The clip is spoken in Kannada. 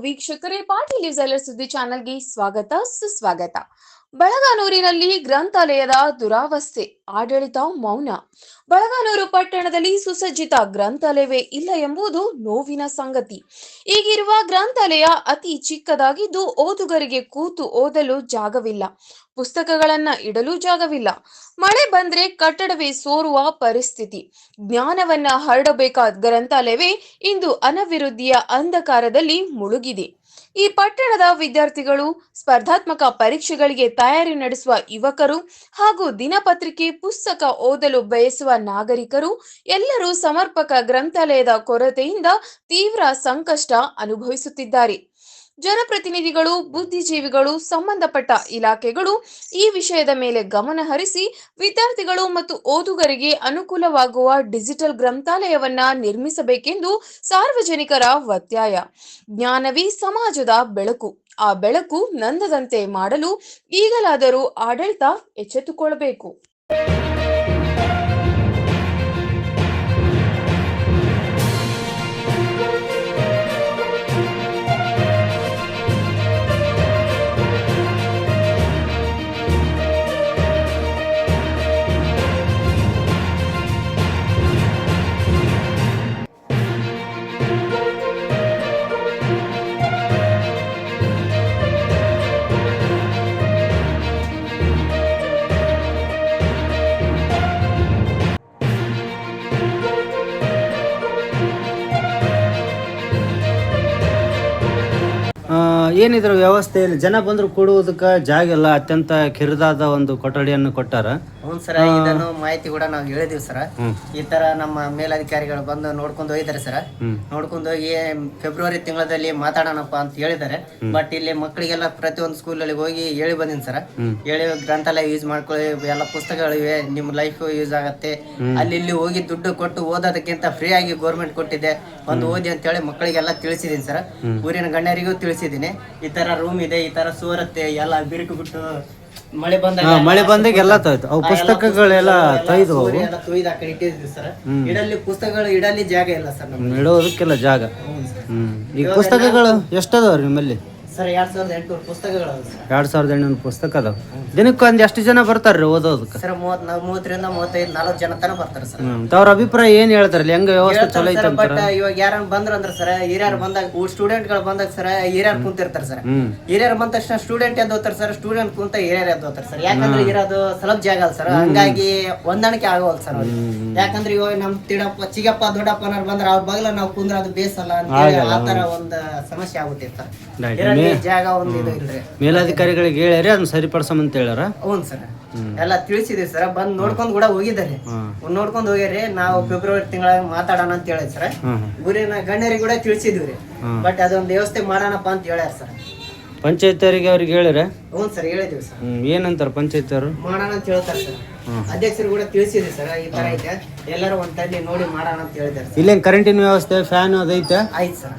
ವೀಕ್ಷಕರೇ, ಪಾಟೀಲ್ ನ್ಯೂಸ್ ಸುದ್ದಿ ಚಾನೆಲ್ಗೆ ಸ್ವಾಗತ ಸುಸ್ವಾಗತ. ಬಳಗಾನೂರಿನಲ್ಲಿ ಗ್ರಂಥಾಲಯದ ದುರಾವಸ್ಥೆ, ಆಡಳಿತ ಮೌನ. ಬಳಗಾನೂರು ಪಟ್ಟಣದಲ್ಲಿ ಸುಸಜ್ಜಿತ ಗ್ರಂಥಾಲಯವೇ ಇಲ್ಲ ಎಂಬುದು ನೋವಿನ ಸಂಗತಿ. ಈಗಿರುವ ಗ್ರಂಥಾಲಯ ಅತಿ ಚಿಕ್ಕದಾಗಿದ್ದು ಓದುಗರಿಗೆ ಕೂತು ಓದಲು ಜಾಗವಿಲ್ಲ, ಪುಸ್ತಕಗಳನ್ನ ಇಡಲು ಜಾಗವಿಲ್ಲ. ಮಳೆ ಬಂದ್ರೆ ಕಟ್ಟಡವೇ ಸೋರುವ ಪರಿಸ್ಥಿತಿ. ಜ್ಞಾನವನ್ನ ಹರಡಬೇಕಾದ ಗ್ರಂಥಾಲಯವೇ ಇಂದು ಅನಭಿವೃದ್ಧಿಯ ಅಂಧಕಾರದಲ್ಲಿ ಮುಳುಗಿದೆ. ಈ ಪಟ್ಟಣದ ವಿದ್ಯಾರ್ಥಿಗಳು, ಸ್ಪರ್ಧಾತ್ಮಕ ಪರೀಕ್ಷೆಗಳಿಗೆ ತಯಾರಿ ನಡೆಸುವ ಯುವಕರು ಹಾಗೂ ದಿನಪತ್ರಿಕೆ ಪುಸ್ತಕ ಓದಲು ಬಯಸುವ ನಾಗರಿಕರು ಎಲ್ಲರೂ ಸಮರ್ಪಕ ಗ್ರಂಥಾಲಯದ ಕೊರತೆಯಿಂದ ತೀವ್ರ ಸಂಕಷ್ಟ ಅನುಭವಿಸುತ್ತಿದ್ದಾರೆ. ಜನಪ್ರತಿನಿಧಿಗಳು, ಬುದ್ಧಿಜೀವಿಗಳು, ಸಂಬಂಧಪಟ್ಟ ಇಲಾಖೆಗಳು ಈ ವಿಷಯದ ಮೇಲೆ ಗಮನ ಹರಿಸಿ ವಿದ್ಯಾರ್ಥಿಗಳು ಮತ್ತು ಓದುಗರಿಗೆ ಅನುಕೂಲವಾಗುವ ಡಿಜಿಟಲ್ ಗ್ರಂಥಾಲಯವನ್ನ ನಿರ್ಮಿಸಬೇಕೆಂದು ಸಾರ್ವಜನಿಕರ ಒತ್ತಾಯ. ಜ್ಞಾನವೇ ಸಮಾಜದ ಬೆಳಕು. ಆ ಬೆಳಕು ನಂದದಂತೆ ಮಾಡಲು ಈಗಲಾದರೂ ಆಡಳಿತ ಎಚ್ಚೆತ್ತುಕೊಳ್ಳಬೇಕು. ಏನಿದ್ರ ವ್ಯವಸ್ಥೆಯಲ್ಲಿ ಜನ ಬಂದ್ರು ಕೂಡುವುದಕ್ಕೆ ಜಾಗ ಇಲ್ಲ. ಅತ್ಯಂತ ಕಿರಿದಾದ ಒಂದು ಕೊಠಡಿಯನ್ನು ಕೊಟ್ಟಾರ. ಹ್ಞೂ ಸರ, ಇದನ್ನು ಮಾಹಿತಿ ಕೂಡ ನಾವು ಹೇಳಿದೀವಿ ಸರ. ಈ ತರ ನಮ್ಮ ಮೇಲಧಿಕಾರಿಗಳು ಬಂದು ನೋಡ್ಕೊಂಡು ಹೋಗಿದ್ದಾರೆ ಸರ. ನೋಡ್ಕೊಂಡು ಹೋಗಿ ಫೆಬ್ರವರಿ ತಿಂಗಳಲ್ಲಿ ಮಾತಾಡೋಣಪ್ಪ ಅಂತ ಹೇಳಿದ್ದಾರೆ. ಬಟ್ ಇಲ್ಲಿ ಮಕ್ಕಳಿಗೆಲ್ಲ ಪ್ರತಿಯೊಂದು ಸ್ಕೂಲಲ್ಲಿ ಹೋಗಿ ಹೇಳಿ ಬಂದಿನಿ ಸರ. ಹೇಳಿ ಗ್ರಂಥಾಲಯ ಯೂಸ್ ಮಾಡ್ಕೊಳ್ಳಿ, ಎಲ್ಲ ಪುಸ್ತಕಗಳಿವೆ, ನಿಮ್ ಲೈಫ್ ಯೂಸ್ ಆಗತ್ತೆ. ಅಲ್ಲಿ ಇಲ್ಲಿ ಹೋಗಿ ದುಡ್ಡು ಕೊಟ್ಟು ಓದೋದಕ್ಕಿಂತ ಫ್ರೀ ಆಗಿ ಗೌರ್ಮೆಂಟ್ ಕೊಟ್ಟಿದೆ, ಒಂದು ಓದಿ ಅಂತ ಹೇಳಿ ಮಕ್ಕಳಿಗೆಲ್ಲ ತಿಳಿಸಿದೀನಿ ಸರ್. ಊರಿನ ಗಣ್ಯರಿಗೂ ತಿಳಿಸಿದೀನಿ. ಈ ತರ ರೂಮ್ ಇದೆ, ಈ ತರ ಸೋರತ್ತೆ, ಎಲ್ಲ ಬಿರುಕು ಬಿಟ್ಟು ಮಳೆ ಬಂದಾಗ ಎಲ್ಲ ತೊಯ್ತು. ಅವು ಪುಸ್ತಕಗಳೆಲ್ಲ ತೊಯ್ದು ತೊಯ್ದು ಆ ಕಡೆ ಇಟ್ಟಿದ್ವಿ ಸರ್. ಇಡಲ್ಲಿ ಪುಸ್ತಕಗಳು ಇಡಲಿ ಜಾಗ ಇಲ್ಲ ಸರ್, ಇಡೋದಕ್ಕೆಲ್ಲ ಜಾಗ. ಈಗ ಪುಸ್ತಕಗಳು ಎಷ್ಟದವ್ರಿ ನಿಮ್ಮಲ್ಲಿ ಸರ್? 2800 ಪುಸ್ತಕಗಳು ಅದಾವ ಸರ್. 2800 ಪುಸ್ತಕ ಅದಾವ. ದಿನಕ್ಕೆ ಒಂದ್ ಎಷ್ಟು ಜನ ಬರ್ತಾರ್ರಿ ಓದೋದಕ್ಕೆ? ಸರ್ 30ರಿಂದ 35 40 ಜನ ತನ ಬರ್ತಾರೆ ಸರ್. ಅವ್ರ ಅಭಿಪ್ರಾಯ ಏನ್ ಹೇಳ್ತಾರಲ್ಲ, ಹೆಂಗ ವ್ಯವಸ್ಥೆ ಚಲೋ ಐತೆ? ಬಟ್ ಇವಾಗ ಯಾರು ಬಂದ್ರಂದ್ರ ಸರ್, ಹಿರಿಯರು ಬಂದಾಗ ಸ್ಟೂಡೆಂಟ್ ಗಳು ಬಂದಾಗ ಸರ್ ಹಿರಿಯರು ಕುಂತಿರ್ತಾರೆ ಸರ್. ಹಿರಿಯರು ಬಂದ ತಕ್ಷಣ ಸ್ಟೂಡೆಂಟ್ ಎದ್ದು ಹೋಗ್ತಾರೆ ಸರ್, ಸ್ಟೂಡೆಂಟ್ ಕುಂತ ಹಿರಿಯರು ಎದ್ದು ಹೋಗ್ತಾರೆ ಸರ್. ಯಾಕಂದ್ರೆ ಇರೋದು ಸ್ವಲ್ಪ ಜಾಗ ಅಲ್ಲ ಸರ್, ಹಂಗಾಗಿ ಹೊಂದಾಣಿಕೆ ಆಗೋಲ್ಲ ಸರ್ ಅವ್ರಿಗೆ. ಯಾಕಂದ್ರೆ ಇವಾಗ ನಮ್ ತಿಡಪ್ಪ ಚಿಗಪ್ಪ ದೊಡ್ಡಪ್ಪನವ್ರು ಬಂದ್ರೆ ಅವ್ರ ಬಗಲ ನಾವು ಕುಂದ್ರ ಅದು ಬೇಸಲ್ಲ ಅಂತ ಹೇಳಿ ಆತರ ಒಂದು ಸಮಸ್ಯೆ ಆಗ್ಬಿಟ್ಟಿತ್ತು ಸರ್. ಜಾಗ ಒಂದು ಇದು ಇಲ್ರಿ. ಮೇಲಾಧಿಕಾರಿಗಳಿಗೆ ಹೇಳ್ಯಾರಿ ಅದನ್ನ ಸರಿಪಡಿಸಮಂತ ಹೇಳ್ಯಾರ. ಹ್ಞೂ ಸರ್, ಎಲ್ಲ ತಿಳಿಸಿದೀವಿ ಸರ್. ಬಂದ್ ನೋಡ್ಕೊಂಡ್ ಕೂಡ ಹೋಗಿದ್ದಾರೆ, ನೋಡ್ಕೊಂಡ್ ಹೋಗ್ಯಾರಿ. ನಾವು ಫೆಬ್ರವರಿ ತಿಂಗಳಾಗ ಮಾತಾಡೋಣ ಅಂತ ಹೇಳಿದ್ ಸರ್. ಊರಿನ ಗಣ್ಯರಿಗೆ ಕೂಡ ತಿಳಿಸಿದ್ವಿ, ಬಟ್ ಅದೊಂದು ವ್ಯವಸ್ಥೆ ಮಾಡೋಣಪ್ಪ ಅಂತ ಹೇಳ್ಯಾರ ಸರ್. ಪಂಚಾಯತ್ ಅವ್ರಿಗೆ ಹೇಳಿರ? ಹ್ಞೂ ಸರ್, ಹೇಳಿದೀವಿ ಸರ್. ಏನಂತಾರ ಪಂಚಾಯತ್ ಅವರು? ಮಾಡೋಣ ಅಂತ ಹೇಳ್ತಾರೆ ಸರ್. ಅಧ್ಯಕ್ಷರು ಕೂಡ ತಿಳಿಸಿದ್ವಿ ಸರ್, ಈ ತರ ಐತೆ, ಎಲ್ಲರೂ ಒಂದ್ ತಲ್ಲಿ ನೋಡಿ ಮಾಡೋಣ ಅಂತ ಹೇಳಿದ್ದಾರೆ. ಇಲ್ಲೇನ್ ಕರೆಂಟಿನ ವ್ಯವಸ್ಥೆ, ಫ್ಯಾನ್ ಅದೈತೆ? ಆಯ್ತು ಸರ್.